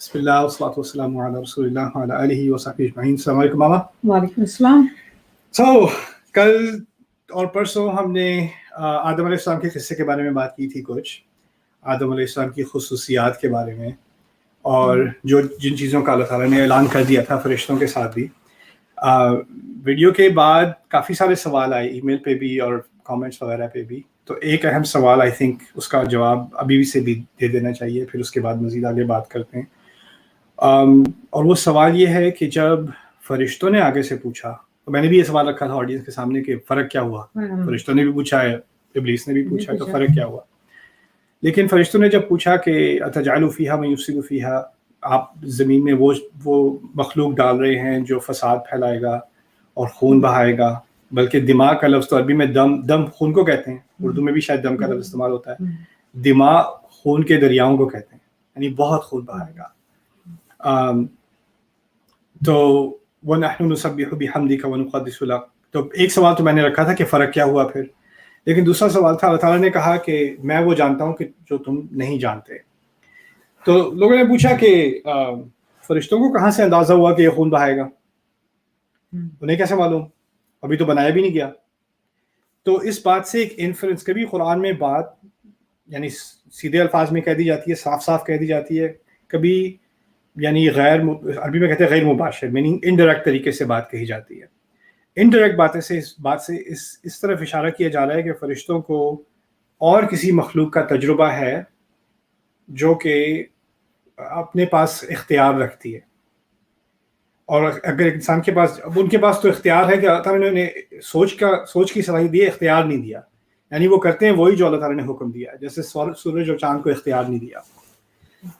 بسم اللہ والصلاۃ والسلام علی رسول اللہ وعلی آلہ وصحبہ اجمعین. السلام علیکم ماما. وعلیکم السلام. کل اور پرسوں ہم نے آدم علیہ السلام کے قصے کے بارے میں بات کی تھی، کچھ آدم علیہ السلام کی خصوصیات کے بارے میں، اور جن چیزوں کا اللہ تعالیٰ نے اعلان کر دیا تھا فرشتوں کے ساتھ بھی. ویڈیو کے بعد کافی سارے سوال آئے ای میل پہ بھی اور کامنٹس وغیرہ پہ بھی. تو ایک اہم سوال آئی تھنک اس کا جواب ابھی سے بھی دے دینا چاہیے، پھر اس کے بعد مزید آگے بات کرتے ہیں. اور وہ سوال یہ ہے کہ جب فرشتوں نے آگے سے پوچھا، تو میں نے بھی یہ سوال رکھا تھا آڈینس کے سامنے کہ فرق کیا ہوا. فرشتوں نے بھی پوچھا ہے، ابلیس نے بھی پوچھا ہے، تو فرق کیا ہوا. لیکن فرشتوں نے جب پوچھا کہ اتجعل فیہا من یفسد فیہا، آپ زمین میں وہ مخلوق ڈال رہے ہیں جو فساد پھیلائے گا اور خون بہائے گا. بلکہ دماغ کا لفظ تو عربی میں دم خون کو کہتے ہیں، اردو میں بھی شاید دم کا لفظ استعمال ہوتا ہے. دماغ خون کے دریاؤں کو کہتے ہیں، یعنی بہت خون بہائے گا. تو وَنَحْنُ نُسَبِّحُ بِحَمْدِكَ وَنُقَدِّسُ لَكَ. تو ایک سوال تو میں نے رکھا تھا کہ فرق کیا ہوا پھر. لیکن دوسرا سوال تھا، اللہ تعالیٰ نے کہا کہ میں وہ جانتا ہوں کہ جو تم نہیں جانتے. تو لوگوں نے پوچھا کہ فرشتوں کو کہاں سے اندازہ ہوا کہ یہ خون بہائے گا؟ انہیں کیسے معلوم؟ ابھی تو بنایا بھی نہیں گیا. تو اس بات سے ایک انفرنس، کبھی قرآن میں بات یعنی سیدھے الفاظ میں کہہ دی جاتی ہے، صاف صاف کہہ دی جاتی ہے، کبھی یعنی عربی میں کہتے ہیں غیر مباشر، میننگ انڈائریکٹ طریقے سے بات کہی جاتی ہے. انڈائریکٹ باتیں سے اس بات سے اس طرف اشارہ کیا جا رہا ہے کہ فرشتوں کو اور کسی مخلوق کا تجربہ ہے جو کہ اپنے پاس اختیار رکھتی ہے. اور اگر انسان کے پاس، اب ان کے پاس تو اختیار ہے کہ اللہ تعالیٰ نے انہیں سوچ کی صلاحیت دی ہے، اختیار نہیں دیا. یعنی وہ کرتے ہیں وہی جو اللہ تعالیٰ نے حکم دیا، جیسے سورج اور چاند کو اختیار نہیں دیا.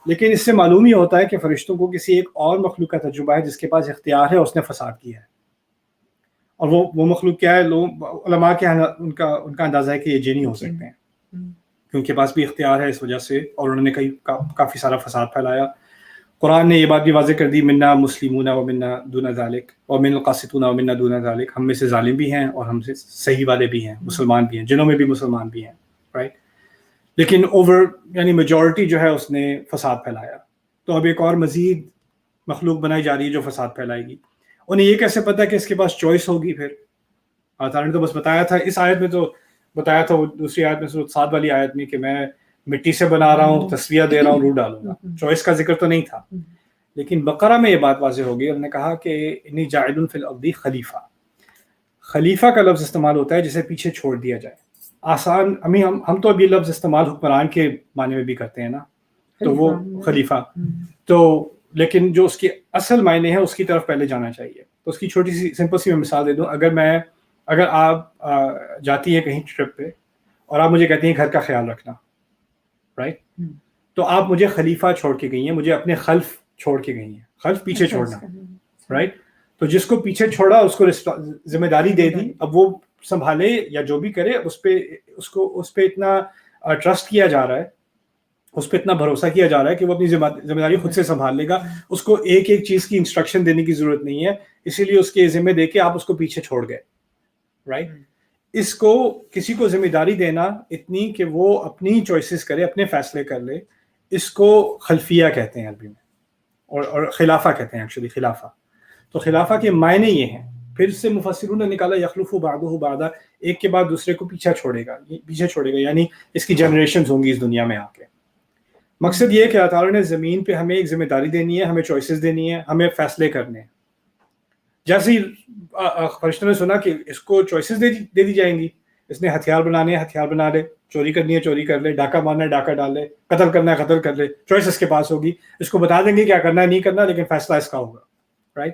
لیکن اس سے معلوم ہی ہوتا ہے کہ فرشتوں کو کسی ایک اور مخلوق کا تجربہ ہے جس کے پاس اختیار ہے، اس نے فساد کیا ہے. اور وہ مخلوق کیا ہے؟ علماء کے ان کا اندازہ ہے کہ یہ جنی ہو سکتے ہیں، کہ ان کے پاس بھی اختیار ہے اس وجہ سے، اور انہوں نے کافی سارا فساد پھیلایا. قرآن نے یہ بات بھی واضح کر دی، منا مسلمون ومنا دون ذالک ومن القاسطون ومنا دون ذالک، ہم میں سے ظالم بھی ہیں اور ہم سے صحیح والے بھی ہیں، مسلمان بھی ہیں، جنوں میں بھی مسلمان بھی ہیں، رائٹ. لیکن یعنی میجورٹی جو ہے اس نے فساد پھیلایا. تو اب ایک اور مزید مخلوق بنائی جا رہی ہے جو فساد پھیلائے گی. انہیں یہ کیسے پتہ کہ اس کے پاس چوائس ہوگی؟ پھر اللہ تعالیٰ نے تو بس بتایا تھا، اس آیت میں تو بتایا تھا، وہ دوسری آیت میں 7 والی آیت میں کہ میں مٹی سے بنا رہا ہوں، تصفیہ دے رہا ہوں، روح ڈالوں گا. چوائس کا ذکر تو نہیں تھا. لیکن بقرہ میں یہ بات واضح ہوگی، انہوں نے کہا کہ انی جاعل فی الارض خلیفہ. خلیفہ کا لفظ استعمال ہوتا ہے جسے پیچھے چھوڑ دیا جائے. آسان ہم تو اب یہ لفظ استعمال حکمران کے معنی میں بھی کرتے ہیں نا، تو وہ خلیفہ تو، لیکن جو اس کی اصل معنی ہے اس کی طرف پہلے جانا چاہیے. تو اس کی چھوٹی سی سمپل سی میں مثال دے دوں. اگر آپ جاتی ہیں کہیں ٹرپ پہ اور آپ مجھے کہتی ہیں گھر کا خیال رکھنا، رائٹ، تو آپ مجھے خلیفہ چھوڑ کے گئی ہیں، مجھے اپنے خلف چھوڑ کے گئی ہیں. خلف پیچھے چھوڑنا، رائٹ. تو جس کو پیچھے چھوڑا اس کو ذمہ داری دے دی، اب وہ سنبھالے یا جو بھی کرے، اس پہ اتنا ٹرسٹ کیا جا رہا ہے، اس پہ اتنا بھروسہ کیا جا رہا ہے کہ وہ اپنی ذمہ داری خود سے سنبھال لے گا. اس کو ایک چیز کی انسٹرکشن دینے کی ضرورت نہیں ہے، اسی لیے اس کے ذمہ دے کے آپ اس کو پیچھے چھوڑ گئے، رائٹ. اس کو کسی کو ذمہ داری دینا اتنی کہ وہ اپنی چوائسز کرے، اپنے فیصلے کر لے، اس کو خلفیہ کہتے ہیں عربی میں، اور خلافہ کہتے ہیں ایکچولی، خلافہ. تو خلافہ کے معنی یہ ہیں. پھر سے مفسرون نے نکالا یخلف بعضہ بعضا، ایک کے بعد دوسرے کو پیچھے چھوڑے گا، یعنی اس کی جنریشنز ہوں گی اس دنیا میں آ کے. مقصد یہ ہے کہ اللہ تعالیٰ نے زمین پہ ہمیں ایک ذمہ داری دینی ہے، ہمیں چوائسز دینی ہے، ہمیں فیصلے کرنے ہیں. جیسے ہی فرشتوں نے سنا کہ اس کو چوائسز دے دی جائیں گی، اس نے ہتھیار بنانے ہیں ہتھیار بنا لے، چوری کرنی ہے چوری کر لے، ڈاکہ مارنا ہے ڈاکہ ڈال لے، قتل کرنا ہے قتل کر لے، چوائس اس کے پاس ہوگی. اس کو بتا دیں گے کیا کرنا ہے نہیں کرنا، لیکن فیصلہ اس کا ہوگا، رائٹ.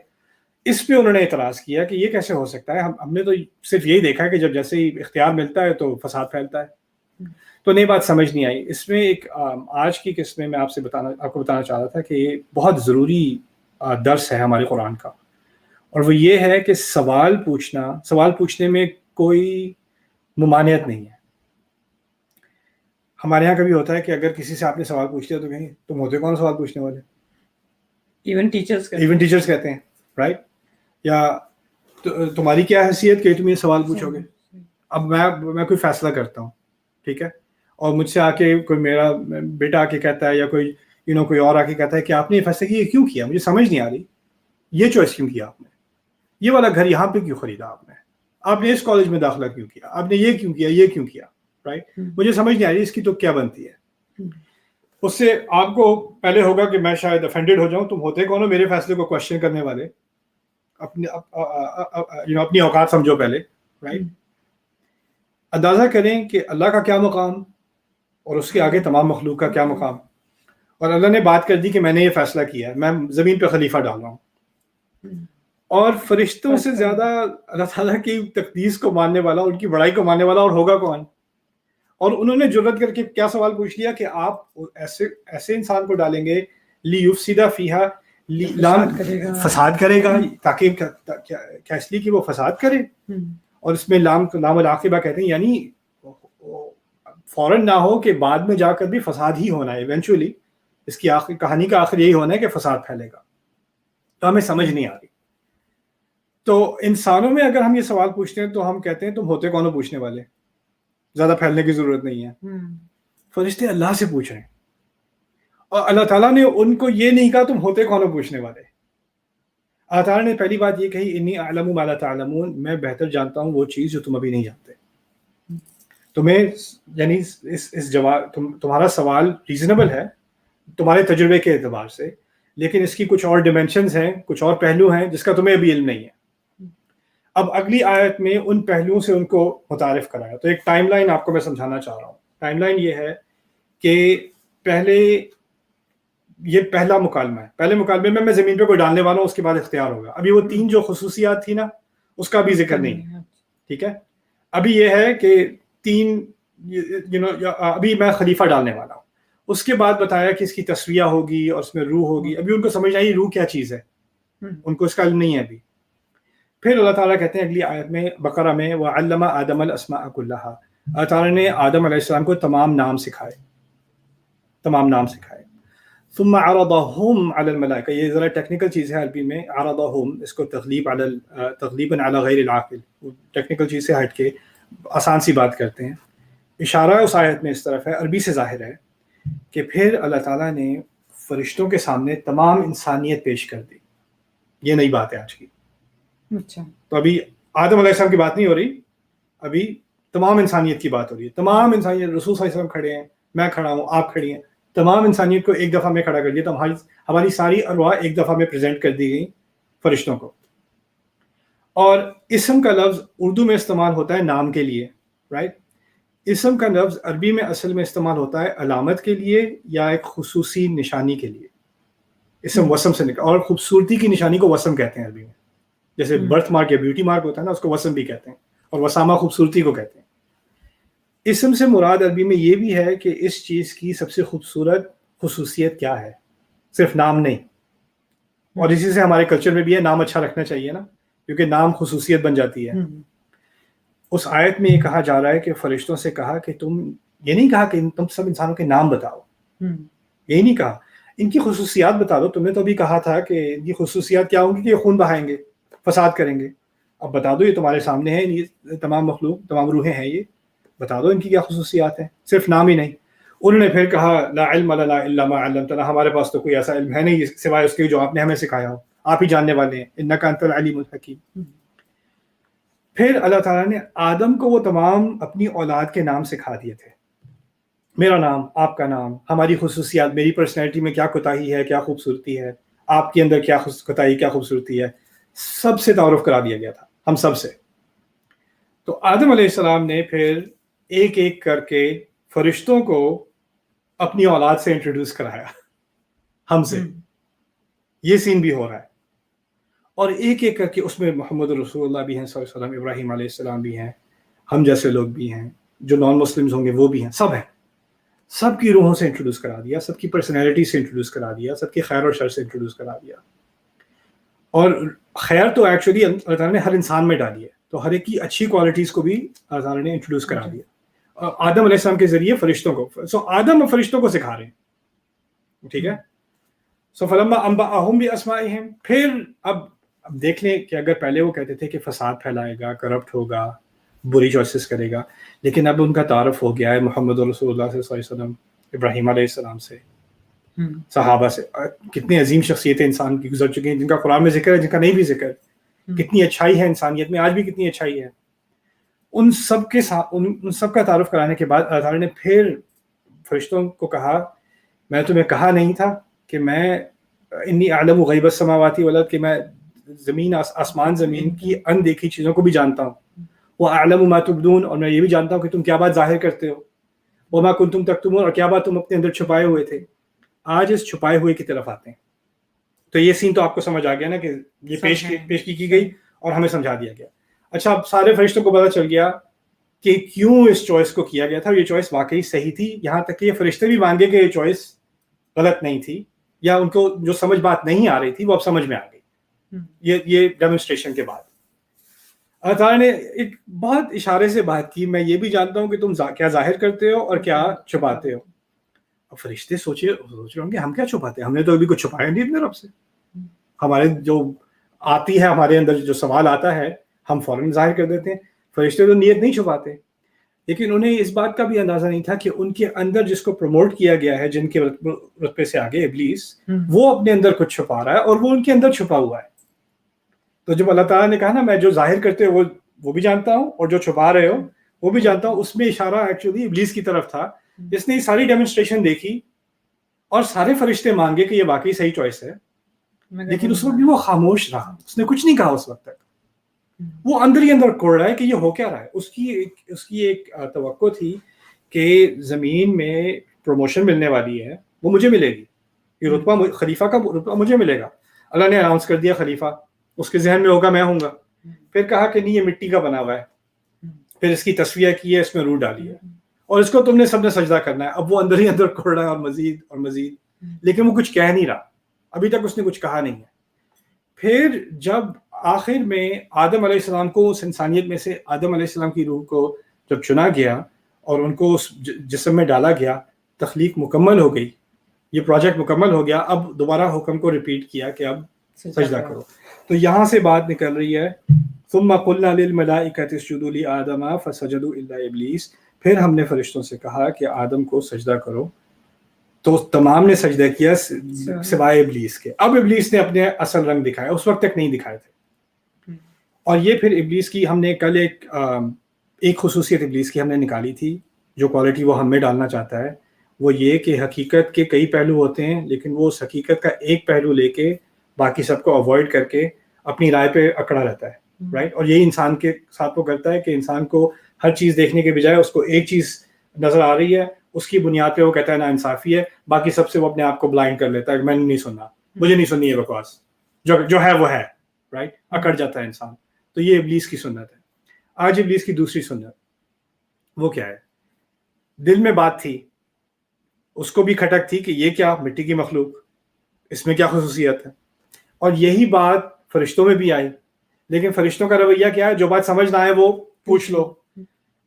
اس پہ انہوں نے اعتراض کیا کہ یہ کیسے ہو سکتا ہے، ہم نے تو صرف یہی دیکھا کہ جب جیسے ہی اختیار ملتا ہے تو فساد پھیلتا ہے. تو نئی بات سمجھ نہیں آئی. اس میں ایک آج کی قسط میں آپ کو بتانا چاہ رہا تھا کہ یہ بہت ضروری درس ہے ہمارے قرآن کا، اور وہ یہ ہے کہ سوال پوچھنے میں کوئی ممانعت نہیں ہے. ہمارے یہاں کبھی ہوتا ہے کہ اگر کسی سے آپ نے سوال پوچھ لیا تو کہیں تم ہوتے کون سوال پوچھنے والے؟ ایون ٹیچرز کہتے ہیں، رائٹ. یا تمہاری کیا حیثیت کہ تم یہ سوال پوچھو گے؟ اب میں کوئی فیصلہ کرتا ہوں، ٹھیک ہے، اور مجھ سے آ کے کوئی میرا بیٹا آ کے کہتا ہے یا کوئی کوئی اور آ کے کہتا ہے کہ آپ نے یہ فیصلہ یہ کیوں کیا, مجھے سمجھ نہیں آ رہی, یہ چوائس کیوں کیا آپ نے, یہ والا گھر یہاں پہ کیوں خریدا آپ نے اس کالج میں داخلہ کیوں کیا, آپ نے یہ کیوں کیا, یہ کیوں کیا, رائٹ, مجھے سمجھ نہیں آ رہی اس کی تو کیا بنتی ہے. اس سے آپ کو پہلے ہوگا کہ میں شاید افینڈیڈ ہو جاؤں, تم ہوتے کون ہو میرے فیصلے کو کوشچن کرنے والے, اپنی اوقات سمجھو پہلے, رائٹ. اندازہ کریں کہ اللہ کا کیا مقام اور اس کے آگے تمام مخلوق کا کیا مقام, اور اللہ نے بات کر دی کہ میں نے یہ فیصلہ کیا ہے, میں زمین پہ خلیفہ ڈال رہا ہوں, اور فرشتوں سے زیادہ اللہ تعالیٰ کی تقدیس کو ماننے والا, ان کی بڑائی کو ماننے والا اور ہوگا کون. اور انہوں نے جرأت کر کے کیا سوال پوچھ لیا کہ آپ ایسے انسان کو ڈالیں گے لیفسد فیہا, فساد کرے گا, تاکہ کیا اس لیے کہ وہ فساد کرے, اور اس میں لام العاقبہ کہتے ہیں, یعنی فوراً نہ ہو کہ بعد میں جا کر بھی فساد ہی ہونا ہے, ایونچولی اس کی آخر کہانی کا آخر یہی ہونا ہے کہ فساد پھیلے گا. تو ہمیں سمجھ نہیں آ رہی. تو انسانوں میں اگر ہم یہ سوال پوچھتے ہیں تو ہم کہتے ہیں تم ہوتے کون ہو پوچھنے والے, زیادہ پھیلنے کی ضرورت نہیں ہے. فرشتے اللہ سے پوچھ رہے ہیں, اور اللہ تعالیٰ نے ان کو یہ نہیں کہا تم ہوتے کون ہو پوچھنے والے. اللہ تعالیٰ نے پہلی بات یہ کہی انی اعلم ما لا تعلمون, میں بہتر جانتا ہوں وہ چیز جو تم ابھی نہیں جانتے. تمہیں یعنی اس جواب تمہارا سوال ریزنیبل ہے تمہارے تجربے کے اعتبار سے, لیکن اس کی کچھ اور ڈیمینشنز ہیں, کچھ اور پہلو ہیں جس کا تمہیں ابھی علم نہیں ہے. اب اگلی آیت میں ان پہلوؤں سے ان کو متعارف کرایا. تو ایک ٹائم لائن آپ کو میں سمجھانا چاہ رہا ہوں. ٹائم لائن یہ ہے کہ پہلے یہ پہلا مکالمہ ہے, پہلے مکالمے میں زمین پہ کوئی ڈالنے والا ہوں, اس کے بعد اختیار ہوگا. ابھی وہ 3 جو خصوصیات تھی نا اس کا بھی ذکر نہیں ہے, ٹھیک ہے. ابھی یہ ہے کہ 3 ابھی میں خلیفہ ڈالنے والا ہوں. اس کے بعد بتایا کہ اس کی تسویہ ہوگی اور اس میں روح ہوگی. ابھی ان کو سمجھ آئی روح کیا چیز ہے, ان کو اس کا علم نہیں ہے ابھی. پھر اللہ تعالیٰ کہتے ہیں اگلی آیت میں بقرہ میں وَعَلَّمَ آدَمَ الْأَسْمَاءَ كُلَّهَا, اللہ تعالیٰ نے آدم علیہ السلام کو تمام نام سکھائے. ثم عرضهم على الملائکہ, یہ ذرا ٹیکنیکل چیز ہے عربی میں, عرضهم اس کو تغلیباً علی غیر العاقل, ٹیکنیکل چیز سے ہٹ کے آسان سی بات کرتے ہیں. اشارہ اس آیت میں اس طرف ہے, عربی سے ظاہر ہے کہ پھر اللہ تعالیٰ نے فرشتوں کے سامنے تمام انسانیت پیش کر دی. یہ نئی بات ہے آج کی. اچھا, تو ابھی آدم علیہ السلام کی بات نہیں ہو رہی, ابھی تمام انسانیت کی بات ہو رہی ہے. تمام انسانیت, رسول صلی اللہ علیہ وسلم کھڑے ہیں, میں کھڑا ہوں, آپ کھڑی ہیں, تمام انسانیت کو ایک دفعہ میں کھڑا کر دیا. تو ہماری ساری ارواح ایک دفعہ میں پریزنٹ کر دی گئی فرشتوں کو. اور اسم کا لفظ اردو میں استعمال ہوتا ہے نام کے لیے, رائٹ. اسم کا لفظ عربی میں اصل میں استعمال ہوتا ہے علامت کے لیے یا ایک خصوصی نشانی کے لیے. اسم وسم سے اور خوبصورتی کی نشانی کو وسم کہتے ہیں عربی میں, جیسے برتھ مارک یا بیوٹی مارک ہوتا ہے نا, اس کو وسم بھی کہتے ہیں, اور وسامہ خوبصورتی کو کہتے ہیں. اسم سے مراد عربی میں یہ بھی ہے کہ اس چیز کی سب سے خوبصورت خصوصیت کیا ہے, صرف نام نہیں. اور اسی سے ہمارے کلچر میں بھی ہے نام اچھا رکھنا چاہیے نا, کیونکہ نام خصوصیت بن جاتی ہے. اس آیت میں یہ کہا جا رہا ہے کہ فرشتوں سے کہا کہ تم یہ نہیں کہا کہ تم سب انسانوں کے نام بتاؤ, یہی نہیں کہا ان کی خصوصیات بتا دو. تم نے تو ابھی کہا تھا کہ ان کی خصوصیات کیا ہوں گی کہ یہ خون بہائیں گے, فساد کریں گے. اب بتا دو, یہ تمہارے سامنے ہے, یہ تمام مخلوق, تمام روحیں ہیں, یہ بتا دو ان کی کیا خصوصیات ہیں, صرف نام ہی نہیں. انہوں نے پھر کہا لا علم لنا الا ما علمتنا, ہمارے پاس تو کوئی ایسا علم ہے نہیں سوائے اس کے جو آپ نے ہمیں سکھایا ہو, آپ ہی جاننے والے ہیں, انک انت العلیم الحکیم. پھر اللہ تعالیٰ نے آدم کو وہ تمام اپنی اولاد کے نام سکھا دیے تھے, میرا نام, آپ کا نام, ہماری خصوصیات, میری پرسنالٹی میں کیا کوتاہی ہے, کیا خوبصورتی ہے, آپ کے اندر کیا کوتاہی, کیا خوبصورتی ہے, سب سے تعارف کرا دیا گیا تھا, ہم سب سے. تو آدم علیہ السلام نے پھر ایک ایک کر کے فرشتوں کو اپنی اولاد سے انٹروڈیوس کرایا, ہم سے. یہ سین بھی ہو رہا ہے, اور ایک ایک کر کے اس میں محمد رسول اللہ بھی ہیں صلی اللہ علیہ وسلم, ابراہیم علیہ السلام بھی ہیں, ہم جیسے لوگ بھی ہیں, جو نان مسلمز ہوں گے وہ بھی ہیں, سب ہیں. سب کی روحوں سے انٹروڈیوس کرا دیا, سب کی پرسنالٹی سے انٹروڈیوس کرا دیا, سب کی خیر اور شر سے انٹروڈیوس کرا دیا. اور خیر تو ایکچولی اللہ تعالیٰ نے ہر انسان میں ڈالی ہے, تو ہر ایک کی اچھی کوالٹیز کو بھی اللہ تعالیٰ نے انٹروڈیوس کرا دیا آدم علیہ السلام کے ذریعے فرشتوں کو. سو آدم فرشتوں کو سکھا رہے ہیں, ٹھیک ہے. سو فلما انبأهم باسمائهم, پھر اب دیکھ لیں کہ اگر پہلے وہ کہتے تھے کہ فساد پھیلائے گا, کرپٹ ہوگا, بری چوائسز کرے گا, لیکن اب ان کا تعارف ہو گیا ہے محمد رسول اللہ صلی اللہ علیہ وسلم, ابراہیم علیہ السلام سے, صحابہ سے. کتنی عظیم شخصیتیں انسان کی گزر چکی ہیں جن کا قرآن میں ذکر ہے, جن کا نہیں بھی ذکر. کتنی اچھائی ہے انسانیت میں, آج بھی کتنی اچھائی ہے. ان سب کے ساتھ ان سب کا تعارف کرانے کے بعد اللہ تعالیٰ نے پھر فرشتوں کو کہا, میں تمہیں کہا نہیں تھا کہ میں انی اعلم غیب السماوات والارض, کہ میں زمین آسمان زمین کی اندیکھی چیزوں کو بھی جانتا ہوں. واعلم ما تبدون, اور میں یہ بھی جانتا ہوں کہ تم کیا بات ظاہر کرتے ہو. وما کنتم تکتمون, اور کیا بات تم اپنے اندر چھپائے ہوئے تھے. آج اس چھپائے ہوئے کی طرف آتے ہیں. تو یہ سین تو آپ کو سمجھ آ گیا نا کہ یہ پیش کی گئی اور ہمیں سمجھا دیا گیا. اچھا, اب سارے فرشتوں کو پتا چل گیا کہ کیوں اس چوائس کو کیا گیا تھا. یہ چوائس واقعی صحیح تھی, یہاں تک کہ یہ فرشتے بھی مان گئے کہ یہ چوائس غلط نہیں تھی, یا ان کو جو سمجھ بات نہیں آ رہی تھی وہ اب سمجھ میں آ گئی یہ ڈیمونسٹریشن کے بعد. اللہ تعالیٰ نے ایک بہت اشارے سے بات کی, میں یہ بھی جانتا ہوں کہ تم کیا ظاہر کرتے ہو اور کیا چھپاتے ہو. اب فرشتے سوچ رہے ہوں گے ہم کیا چھپاتے ہیں, ہم نے تو ابھی کچھ چھپایا نہیں اپنے رب سے. ہمارے جو آتی ہے ہمارے اندر جو سوال آتا ہے ہم فوراً ظاہر کر دیتے ہیں. فرشتے تو نیت نہیں چھپاتے, لیکن انہیں اس بات کا بھی اندازہ نہیں تھا کہ ان کے اندر جس کو پروموٹ کیا گیا ہے, جن کے رتبے سے آگے ابلیس, وہ اپنے اندر کچھ چھپا رہا ہے اور وہ ان کے اندر چھپا ہوا ہے. تو جب اللہ تعالیٰ نے کہا نا میں جو ظاہر کرتے ہو وہ بھی جانتا ہوں اور جو چھپا رہے ہو وہ بھی جانتا ہوں, اس میں اشارہ ایکچولی ابلیس کی طرف تھا, جس نے یہ ساری ڈیمونسٹریشن دیکھی اور سارے فرشتے مان گئے کہ یہ واقعی صحیح چوائس ہے, لیکن اس وقت بھی وہ خاموش رہا, اس نے کچھ نہیں کہا اس وقت تک. وہ اندر ہی اندر کوڑ رہا ہے کہ یہ ہو کیا رہا ہے. اس کی ایک توقع تھی کہ زمین میں پروموشن ملنے والی ہے, وہ مجھے ملے گی, یہ رتبہ خلیفہ کا رتبہ مجھے ملے گا. اللہ نے اناؤنس کر دیا خلیفہ, اس کے ذہن میں ہوگا میں ہوں گا. پھر کہا کہ نہیں یہ مٹی کا بنا ہوا ہے, پھر اس کی تصفیہ کی ہے, اس میں روح ڈالی ہے اور اس کو تم نے سب نے سجدہ کرنا ہے. اب وہ اندر ہی اندر کوڑ رہا ہے اور مزید, لیکن وہ کچھ کہہ نہیں رہا, ابھی تک اس نے کچھ کہا نہیں ہے. پھر جب آخر میں آدم علیہ السلام کو, اس انسانیت میں سے آدم علیہ السلام کی روح کو جب چنا گیا اور ان کو اس جسم میں ڈالا گیا, تخلیق مکمل ہو گئی, یہ پروجیکٹ مکمل ہو گیا. اب دوبارہ حکم کو ریپیٹ کیا کہ اب سجدہ کرو. تو یہاں سے بات نکل رہی ہے ثم قلنا للملائکۃ اسجدوا لآدم فسجدوا الا ابلیس, پھر ہم نے فرشتوں سے کہا کہ آدم کو سجدہ کرو, تو تمام نے سجدہ کیا سوائے ابلیس کے. اب ابلیس نے اپنے اصل رنگ دکھایا, اس وقت تک نہیں دکھائے تھے. اور یہ پھر ابلیس کی ہم نے کل ایک خصوصیت ابلیس کی ہم نے نکالی تھی, جو کوالٹی وہ ہم میں ڈالنا چاہتا ہے, وہ یہ کہ حقیقت کے کئی پہلو ہوتے ہیں, لیکن وہ اس حقیقت کا ایک پہلو لے کے باقی سب کو اوائڈ کر کے اپنی رائے پہ اکڑا رہتا ہے, رائٹ. اور یہی انسان کے ساتھ وہ کرتا ہے کہ انسان کو ہر چیز دیکھنے کے بجائے اس کو ایک چیز نظر آ رہی ہے, اس کی بنیاد پہ وہ کہتا ہے نا انصافی ہے, باقی سب سے وہ اپنے آپ کو بلائنڈ کر لیتا ہے کہ میں نے نہیں سننا, مجھے نہیں سننی ہے بکواس, جو ہے وہ ہے, رائٹ. اکڑ جاتا ہے انسان. تو یہ ابلیس کی سنت ہے. آج ابلیس کی دوسری سنت وہ کیا ہے؟ دل میں بات تھی, اس کو بھی کھٹک تھی کہ یہ کیا مٹی کی مخلوق, اس میں کیا خصوصیت ہے, اور یہی بات فرشتوں میں بھی آئی. لیکن فرشتوں کا رویہ کیا ہے؟ جو بات سمجھ نہ آئے وہ پوچھ لو.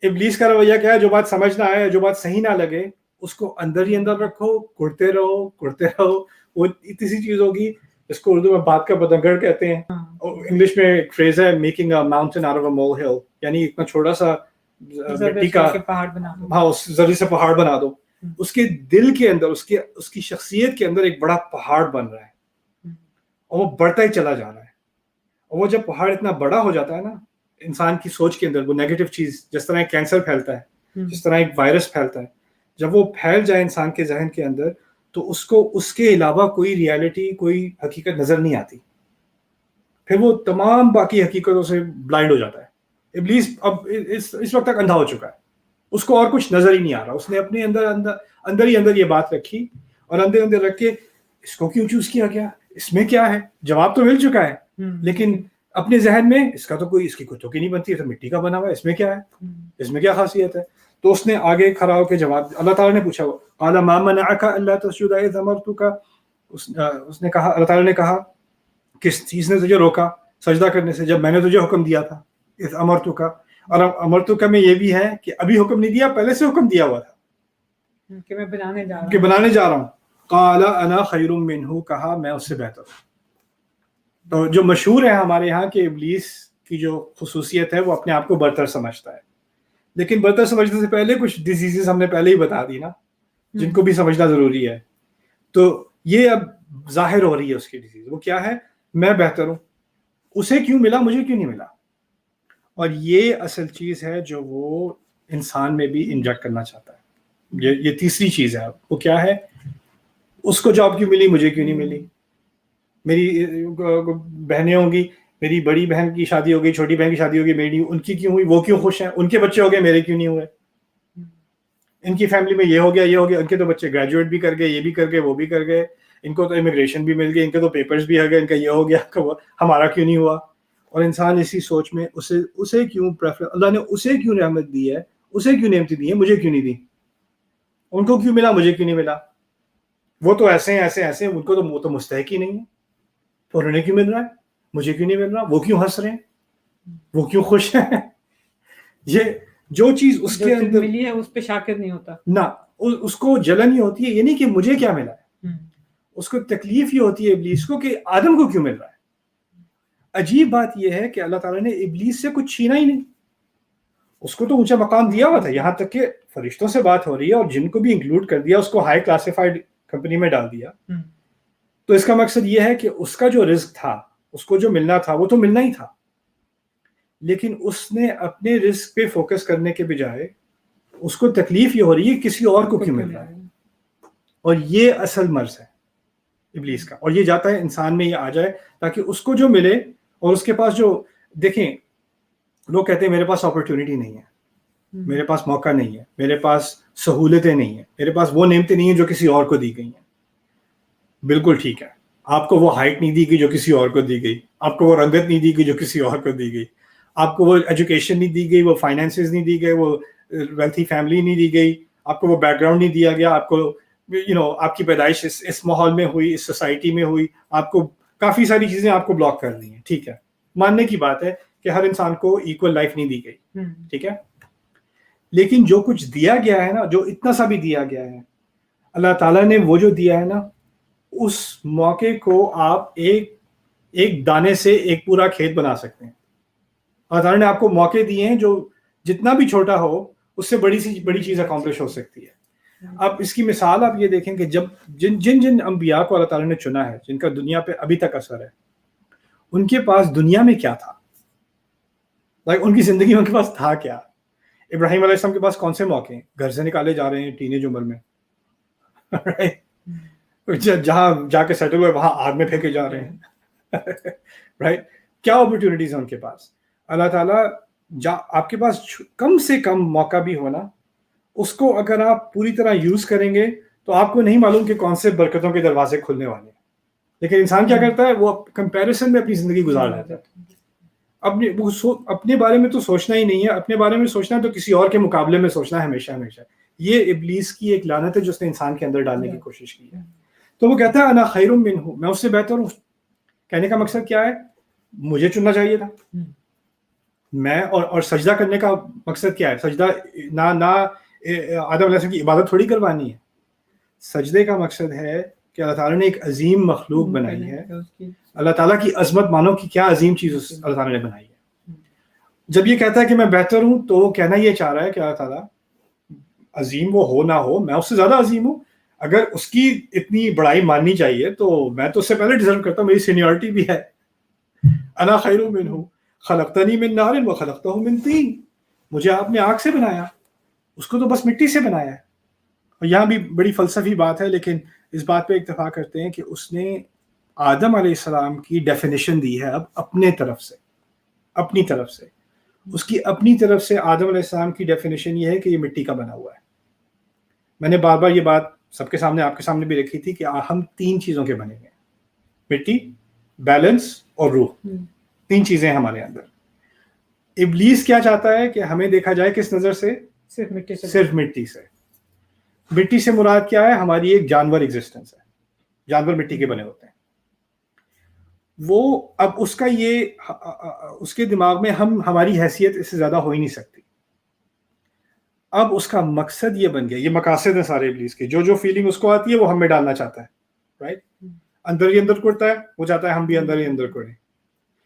ابلیس کا رویہ کیا ہے؟ جو بات سمجھ نہ آئے, جو بات صحیح نہ لگے, اس کو اندر ہی اندر رکھو, کرتے رہو. وہ اتنی سی چیز ہوگی جس کو اردو میں بات کا بدنگڑ کہتے ہیں, اور انگلش میں ایک فریز ہے making a mountain out of a molehill, یعنی اتنا چھوٹا سا مٹی کا پہاڑ بنا دو, ہاں اس ذرے سے پہاڑ بنا دو. اس کے دل کے اندر, اس کی شخصیت کے اندر ایک بڑا پہاڑ بن رہا ہے, اور وہ بڑھتا ہی چلا جا رہا ہے. اور وہ جب پہاڑ اتنا بڑا ہو جاتا ہے نا انسان کی سوچ کے اندر, وہ نیگیٹو چیز, جس طرح ایک کینسر پھیلتا ہے, جس طرح ایک وائرس پھیلتا ہے, جب وہ پھیل جائے انسان کے ذہن کے اندر, تو اس کو اس کے علاوہ کوئی ریالٹی, کوئی حقیقت نظر نہیں آتی. پھر وہ تمام باقی حقیقتوں سے بلائنڈ ہو جاتا ہے. ابلیس اب اس وقت تک اندھا ہو چکا ہے, اس کو اور کچھ نظر ہی نہیں آ رہا. اس نے اپنے اندر ہی اندر یہ بات رکھی, اور اندر رکھ کے اس کو کیوں چوز کیا گیا, اس میں کیا ہے, جواب تو مل چکا ہے, لیکن اپنے ذہن میں اس کا تو کوئی, اس کی کوئی توقع نہیں بنتی ہے, تو مٹی کا بنا ہوا ہے, اس میں کیا ہے, اس میں کیا خاصیت ہے. تو اس نے آگے کھڑا ہو کے جواب, اللہ تعالیٰ نے پوچھا, قال ما منعک الا تسجد اذ امرتک, اس نے کہا, اللہ تعالیٰ نے کہا کس چیز نے تجھے روکا سجدہ کرنے سے, جب میں نے تجھے حکم دیا تھا, اذ امرتک. اور امرتک میں یہ بھی ہے کہ ابھی حکم نہیں دیا, پہلے سے حکم دیا ہوا تھا کہ میں بنانے جا رہا ہوں. قال انا خیر منہ, کہا میں اس سے بہتر ہوں. تو جو مشہور ہے ہمارے یہاں کہ ابلیس کی جو خصوصیت ہے وہ اپنے آپ کو برتر سمجھتا ہے, لیکن برتر سمجھنے سے پہلے کچھ ڈیزیزز ہم نے پہلے ہی بتا دی نا, جن کو بھی سمجھنا ضروری ہے. تو یہ اب ظاہر ہو رہی ہے اس کی ڈیزیز. وہ کیا ہے؟ میں بہتر ہوں، اسے کیوں ملا مجھے کیوں نہیں ملا. اور یہ اصل چیز ہے جو وہ انسان میں بھی انجیکٹ کرنا چاہتا ہے. یہ تیسری چیز ہے. وہ کیا ہے؟ اس کو جاب کیوں ملی مجھے کیوں نہیں ملی. میری بہنیں ہوں گی، میری بڑی بہن کی شادی ہو گئی، چھوٹی بہن کی شادی ہو گئی، میری ان کی کیوں ہوئی، وہ کیوں خوش ہیں، ان کے بچے ہو گئے میرے کیوں نہیں ہوئے. ان کی فیملی میں یہ ہو گیا یہ ہو گیا، ان کے تو بچے گریجویٹ بھی کر گئے، یہ بھی کر گئے وہ بھی کر گئے، ان کو تو امیگریشن بھی مل گئی، ان کے تو پیپرز بھی ہو گئے، ان کا یہ ہو گیا، ہمارا کیوں نہیں ہوا. اور انسان اسی سوچ میں اسے کیوں اللہ نے اسے کیوں رحمت دی ہے، اسے کیوں نعمتیں دی ہیں، مجھے کیوں نہیں دی. ان کو کیوں ملا مجھے کیوں نہیں ملا. وہ تو ایسے ہیں ایسے ایسے ہیں، ان کو تو وہ تو مستحق ہی نہیں ہے، تو انہیں کیوں مل رہا ہے مجھے کیوں نہیں مل رہا. وہ کیوں ہنس رہے ہیں، وہ کیوں خوش ہیں. یہ جو چیز اس کے اندر ملی ہے اس پہ شاکر نہیں ہوتا نہ، اس کو جلن ہی ہوتی ہے، یہ نہیں کہ مجھے کیا ملا ہے، اس کو تکلیف ہی ہوتی ہے ابلیس کو کہ آدم کو کیوں مل رہا ہے. عجیب بات یہ ہے کہ اللہ تعالیٰ نے ابلیس سے کچھ چھینا ہی نہیں، اس کو تو اونچا مقام دیا ہوا تھا. یہاں تک کہ فرشتوں سے بات ہو رہی ہے اور جن کو بھی انکلوڈ کر دیا، اس کو ہائی کلاسیفائڈ کمپنی میں ڈال دیا. تو اس کا مقصد یہ ہے کہ اس کا جو رزق تھا، اس کو جو ملنا تھا وہ تو ملنا ہی تھا، لیکن اس نے اپنے رزق پہ فوکس کرنے کے بجائے اس کو تکلیف یہ ہو رہی ہے کسی اور کو کیوں مل رہا ہے. اور یہ اصل مرض ہے ابلیس کا. اور یہ جاتا ہے انسان میں یہ آ جائے تاکہ اس کو جو ملے، اور اس کے پاس جو دیکھیں لوگ کہتے ہیں میرے پاس اپرچونٹی نہیں ہے، میرے پاس موقع نہیں ہے، میرے پاس سہولتیں نہیں ہیں، میرے پاس وہ نعمتیں نہیں ہیں جو کسی اور کو دی گئی ہیں. بالکل ٹھیک ہے، آپ کو وہ ہائٹ نہیں دی گئی جو کسی اور کو دی گئی، آپ کو وہ رنگت نہیں دی گئی جو کسی اور کو دی گئی، آپ کو وہ ایجوکیشن نہیں دی گئی، وہ فائنینسز نہیں دی گئے، وہ ویلتھی فیملی نہیں دی گئی، آپ کو وہ بیک گراؤنڈ نہیں دیا گیا، آپ کو آپ کی پیدائش اس ماحول میں ہوئی، اس سوسائٹی میں ہوئی، آپ کو کافی ساری چیزیں آپ کو بلاک کر دی ہیں. ٹھیک ہے، ماننے کی بات ہے کہ ہر انسان کو ایکول لائف نہیں دی گئی، ٹھیک ہے. لیکن جو کچھ دیا گیا ہے نا، جو اتنا سا بھی دیا گیا ہے، اللہ تعالیٰ نے وہ جو دیا ہے نا، اس موقع کو آپ ایک دانے سے ایک پورا کھیت بنا سکتے ہیں. اللہ تعالیٰ نے آپ کو موقع دیے ہیں جو جتنا بھی چھوٹا ہو اس سے بڑی چیز اکمپلش ہو سکتی ہے. اب اس کی مثال آپ یہ دیکھیں کہ جب جن انبیاء کو اللہ تعالیٰ نے چنا ہے، جن کا دنیا پہ ابھی تک اثر ہے، ان کے پاس دنیا میں کیا تھا، ان کی زندگی میں ان کے پاس تھا کیا. ابراہیم علیہ السلام کے پاس کون سے موقع ہیں؟ گھر سے نکالے جا رہے ہیں ٹین ایج عمر میں، جہاں جا کے سیٹل ہوئے وہاں آگ میں پھینکے جا رہے ہیں، رائٹ. کیا اپرچونیٹیز ہیں ان کے پاس. اللہ تعالیٰ آپ کے پاس کم سے کم موقع بھی ہونا، اس کو اگر آپ پوری طرح یوز کریں گے تو آپ کو نہیں معلوم کہ کون سے برکتوں کے دروازے کھلنے والے ہیں. لیکن انسان کیا کرتا ہے، وہ کمپیریزن میں اپنی زندگی گزار لیتا ہے. اپنے بارے میں تو سوچنا ہی نہیں ہے، اپنے بارے میں سوچنا ہے تو کسی اور کے مقابلے میں سوچنا ہے ہمیشہ ہمیشہ. یہ ابلیس کی ایک لعنت ہے جو اس نے انسان کے اندر ڈالنے کی کوشش کی ہے. تو وہ کہتا ہے انا خیر منہ، میں اس سے بہتر ہوں. کہنے کا مقصد کیا ہے؟ مجھے چننا چاہیے تھا. میں اور سجدہ کرنے کا مقصد کیا ہے؟ سجدہ نہ آدم علیہ السلام کی عبادت تھوڑی کروانی ہے. سجدے کا مقصد ہے کہ اللہ تعالیٰ نے ایک عظیم مخلوق بنائی ہے. اللہ تعالیٰ کی عظمت مانو کہ کیا عظیم چیز اللہ تعالیٰ نے بنائی ہے. جب یہ کہتا ہے کہ میں بہتر ہوں تو وہ کہنا یہ چاہ رہا ہے کہ اللہ تعالیٰ عظیم وہ ہو نہ ہو، میں اس سے زیادہ عظیم ہوں. اگر اس کی اتنی بڑائی ماننی چاہیے تو میں تو اس سے پہلے ڈیزرو کرتا ہوں، میری سینیورٹی بھی ہے. انا خیر منہ خلقتنی من نار وخلقتہ من طین، مجھے آپ نے آگ سے بنایا، اس کو تو بس مٹی سے بنایا ہے. اور یہاں بھی بڑی فلسفی بات ہے، لیکن اس بات پہ اتفاق کرتے ہیں کہ اس نے آدم علیہ السلام کی ڈیفینیشن دی ہے اب اپنی طرف سے. اس کی اپنی طرف سے آدم علیہ السلام کی ڈیفینیشن یہ ہے کہ یہ مٹی کا بنا ہوا ہے. میں نے بار بار یہ بات سب کے سامنے، آپ کے سامنے بھی رکھی تھی کہ ہم 3 چیزوں کے بنے ہیں، مٹی، بیلنس اور روح. 3 چیزیں ہمارے اندر. ابلیس کیا چاہتا ہے کہ ہمیں دیکھا جائے کس نظر سے؟ صرف مٹی سے. مٹی سے مراد کیا ہے؟ ہماری ایک جانور ایگزسٹنس ہے. جانور مٹی کے بنے ہوتے ہیں. وہ اب اس کا یہ اس کے دماغ میں ہماری حیثیت اس سے زیادہ ہو ہی نہیں سکتی. اب اس کا مقصد یہ بن گیا، یہ مقاصد ہیں سارے ابلیس کے. جو فیلنگ اس کو آتی ہے وہ ہم میں ڈالنا چاہتا ہے، رائٹ. اندر ہی اندر کرتا ہے، وہ چاہتا ہے ہم بھی اندر ہی اندر کریں.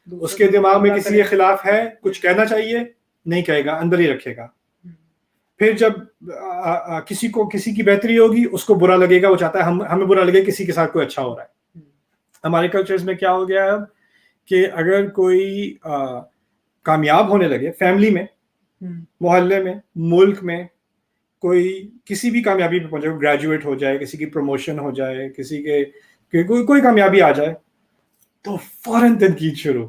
اس کے دماغ میں کسی کے خلاف ہے، کچھ کہنا چاہیے، نہیں کہے گا، اندر ہی رکھے گا. پھر جب کسی کی بہتری ہوگی اس کو برا لگے گا, وہ چاہتا ہے ہمیں برا لگے کسی کے ساتھ کوئی اچھا ہو رہا ہے. ہمارے کلچرز میں کیا ہو گیا ہے اب کہ اگر کوئی کامیاب ہونے لگے فیملی میں, محلے میں, ملک میں, کوئی کسی بھی کامیابی پہ پہنچے, گریجویٹ ہو جائے, کسی کی پروموشن ہو جائے, کسی کے کوئی کامیابی آ جائے, تو فوراً تنقید شروع,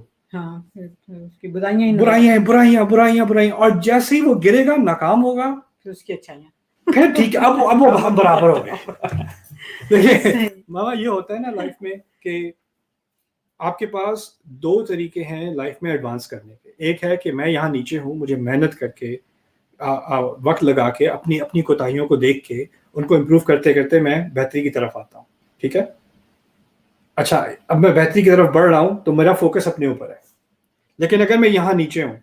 برائیاں, اور جیسے ہی وہ گرے گا, ناکام ہوگا, پھر اس کی اچھائیاں, پھر ٹھیک ہے, اب وہ برابر ہو گئے. دیکھیے ماما, یہ ہوتا ہے نا لائف میں کہ آپ کے پاس دو طریقے ہیں لائف میں ایڈوانس کرنے کے. ایک ہے کہ میں یہاں نیچے ہوں, مجھے محنت کر کے وقت لگا کے اپنی کوتاہیوں کو دیکھ کے ان کو امپروو کرتے کرتے میں بہتری کی طرف آتا ہوں. ٹھیک ہے, اچھا اب میں بہتری کی طرف بڑھ رہا ہوں تو میرا فوکس اپنے اوپر ہے. لیکن اگر میں یہاں نیچے ہوں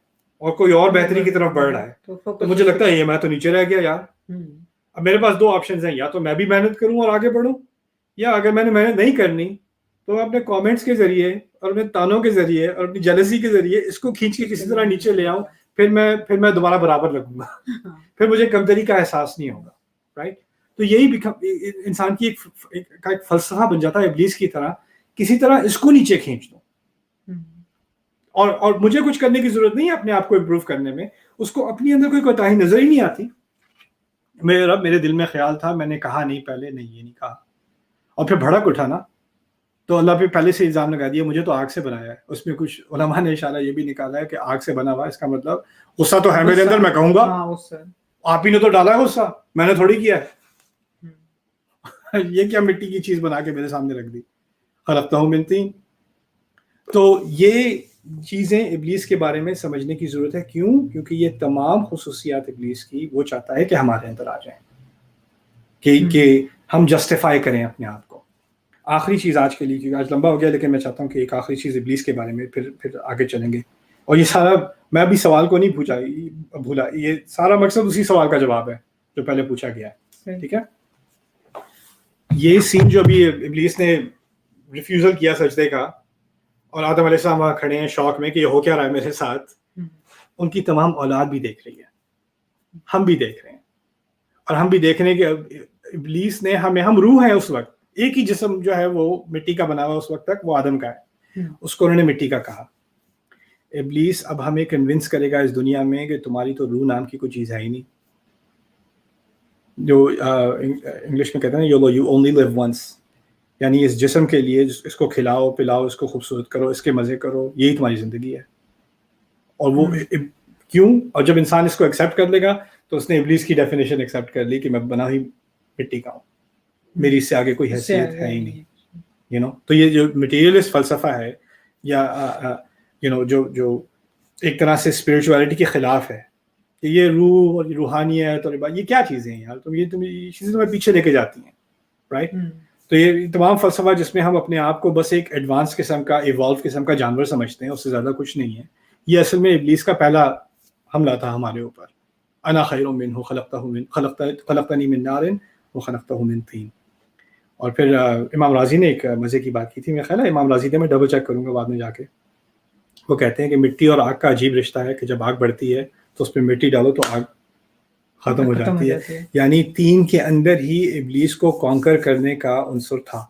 اور کوئی اور بہتری کی طرف بڑھ رہا ہے تو مجھے لگتا ہے یہ میں تو نیچے رہ گیا یار. اب میرے پاس دو آپشنز ہیں, یا تو میں بھی محنت کروں اور آگے بڑھوں, یا اگر میں نے محنت نہیں کرنی تو میں اپنے کامنٹس کے ذریعے اور اپنے تانوں کے ذریعے اور اپنی جیلسی کے ذریعے اس کو کھینچ کے کسی طرح نیچے لے آؤں, پھر میں دوبارہ برابر لگوں گا, پھر مجھے کمتری کا احساس نہیں ہوگا. رائٹ, تو یہی انسان کی ایک فلسفہ بن جاتا ہے ابلیس کی طرح, کسی طرح اس کو نیچے کھینچ دو. اور مجھے کچھ کرنے کی ضرورت نہیں ہے اپنے آپ کو امپروو کرنے میں, اس کو اپنی اندر کوئی کوتاہی نظر ہی نہیں آتی. میرے دل میں خیال تھا, میں نے کہا نہیں پہلے, نہیں یہ نہیں کہا, اور پھر بھڑک اٹھا نا, تو اللہ پہ پہلے سے الزام لگا دیا مجھے تو آگ سے بنایا ہے. اس میں کچھ علماء نے اشارہ یہ بھی نکالا ہے کہ آگ سے بنا ہوا, اس کا مطلب غصہ تو ہے میرے اندر, میں کہوں گا آپ ہی نے تو ڈالا ہے غصہ, میں نے تھوڑی کیا ہے. یہ کیا مٹی کی چیز بنا کے میرے سامنے رکھ دی, خلقتہ من طین. تو یہ چیزیں ابلیس کے بارے میں سمجھنے کی ضرورت ہے. کیوں؟ کیونکہ یہ تمام خصوصیات ابلیس کی وہ چاہتا ہے کہ ہمارے اندر آ جائیں, کہ ہم جسٹیفائی کریں اپنے آپ کو. آخری چیز آج کے لیے, کیونکہ آج لمبا ہو گیا, لیکن میں چاہتا ہوں کہ ایک آخری چیز ابلیس کے بارے میں, پھر آگے چلیں گے. اور یہ سارا میں ابھی سوال کو نہیں بھولا, یہ سارا مقصد اسی سوال کا جواب ہے جو پہلے پوچھا گیا ہے. ٹھیک ہے, یہ سین جو ابھی ابلیس نے ریفیوزل کیا سجدے کا, اور آدم علیہ السلام وہاں کھڑے ہیں شوق میں کہ یہ ہو کیا رہا ہے میرے ساتھ, ان کی تمام اولاد بھی دیکھ رہی ہے, ہم بھی دیکھ رہے ہیں, اور ہم بھی دیکھ رہے ہیں کہ ابلیس نے ہم روح ہیں اس وقت, ایک ہی جسم جو ہے وہ مٹی کا بنا ہوا اس وقت تک وہ آدم کا ہے, اس کو انہوں نے مٹی کا کہا. ابلیس اب ہمیں کنونس کرے گا اس دنیا میں کہ تمہاری تو روح نام کی کوئی چیز ہے ہی نہیں, جو انگلش میں کہتے ہیں یو اونلی لیو ونس, یعنی اس جسم کے لیے اس کو کھلاؤ پلاؤ, اس کو خوبصورت کرو, اس کے مزے کرو, یہی تمہاری زندگی ہے. اور وہ کیوں؟ اور جب انسان اس کو ایکسیپٹ کر لے گا تو اس نے ابلیس کی ڈیفینیشن ایکسیپٹ کر لی کہ میں بنا ہی مٹی کا ہوں, میری اس سے آگے کوئی حیثیت ہے ہی نہیں. تو یہ جو مٹیریلسٹ فلسفہ ہے, یا جو ایک طرح سے اسپرچویلٹی کے خلاف ہے, کہ یہ روح اور روحانیت اور یہ کیا چیزیں ہیں یار, یہ چیزیں تمہیں پیچھے لے کے جاتی ہیں. رائٹ, تو یہ تمام فلسفہ جس میں ہم اپنے آپ کو بس ایک ایڈوانس قسم کا, ایوالو قسم کا جانور سمجھتے ہیں, اس سے زیادہ کچھ نہیں ہے. یہ اصل میں ابلیس کا پہلا حملہ تھا ہمارے اوپر. انا خیر منہ خلقتنی من نار وخلقتہ من طین. اور پھر امام راضی نے ایک مزے کی بات کی تھی, میرا خیال ہے امام راضی نے, میں ڈبل چیک کروں گا بعد میں جا کے. وہ کہتے ہیں کہ مٹی اور آگ کا عجیب رشتہ ہے کہ جب آگ بڑھتی ہے تو اس پہ مٹی ڈالو تو آگ ختم ہو جاتی ہے. یعنی تین کے اندر ہی ابلیس کو کانکر کرنے کا عنصر تھا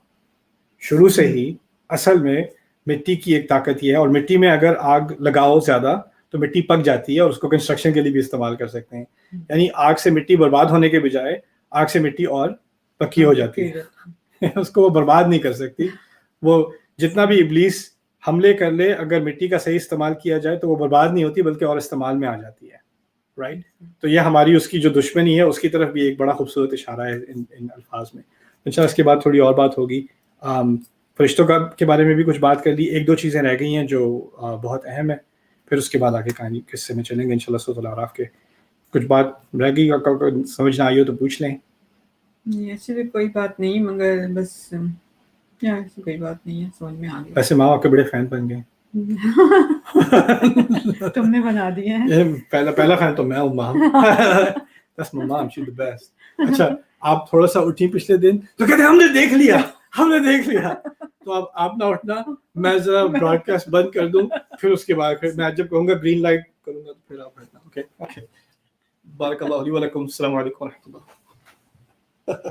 شروع سے ہی. اصل میں مٹی کی ایک طاقت یہ ہے, اور مٹی میں اگر آگ لگاؤ زیادہ تو مٹی پک جاتی ہے, اور اس کو کنسٹرکشن کے لیے بھی استعمال کر سکتے ہیں. یعنی آگ سے مٹی برباد ہونے کے بجائے آگ سے مٹی اور پکی ہو جاتی ہے, اس کو وہ برباد نہیں کر سکتی. وہ جتنا بھی ابلیس حملے کر لے, اگر مٹی کا صحیح استعمال کیا جائے تو وہ برباد نہیں ہوتی بلکہ اور استعمال میں آ جاتی ہے. رائٹ, تو یہ ہماری اس کی جو دشمنی ہے اس کی طرف بھی ایک بڑا خوبصورت اشارہ ہے ان الفاظ میں. اچھا, اس کے بعد تھوڑی اور بات ہوگی. فرشتوں کے بارے میں بھی کچھ بات کر لی, ایک دو چیزیں رہ گئی ہیں جو بہت اہم ہے, پھر اس کے بعد آگے کہانی قصے میں چلیں گے انشاءاللہ. سورۃ الاعراف کے کچھ بات رہ گئی, اگر سمجھ نہ آئی ہو تو پوچھ لیں. ایسے بھی کوئی بات نہیں, مگر بس ایسی کوئی بات نہیں ہے, سمجھ میں آ گئی. ویسے ماں آپ کے بڑے فین بن گئے. تم نے بنا دیے ہیں. پہلا فین تو میں ہوں ماں. That's my mom, she's the best. اچھا, آپ تھوڑا سا اٹھی پچھلے دن تو کہتے ہم نے دیکھ لیا, تو اب آپ نہ اٹھنا, میں ذرا براڈ کاسٹ بند کر دوں, پھر اس کے بعد پھر میں جب کہوں گا گرین لائٹ کروں گا تو پھر آپ ہٹنا. اوکے. بارک اللہ لی ولکم. السلام علیکم ورحمۃ اللہ.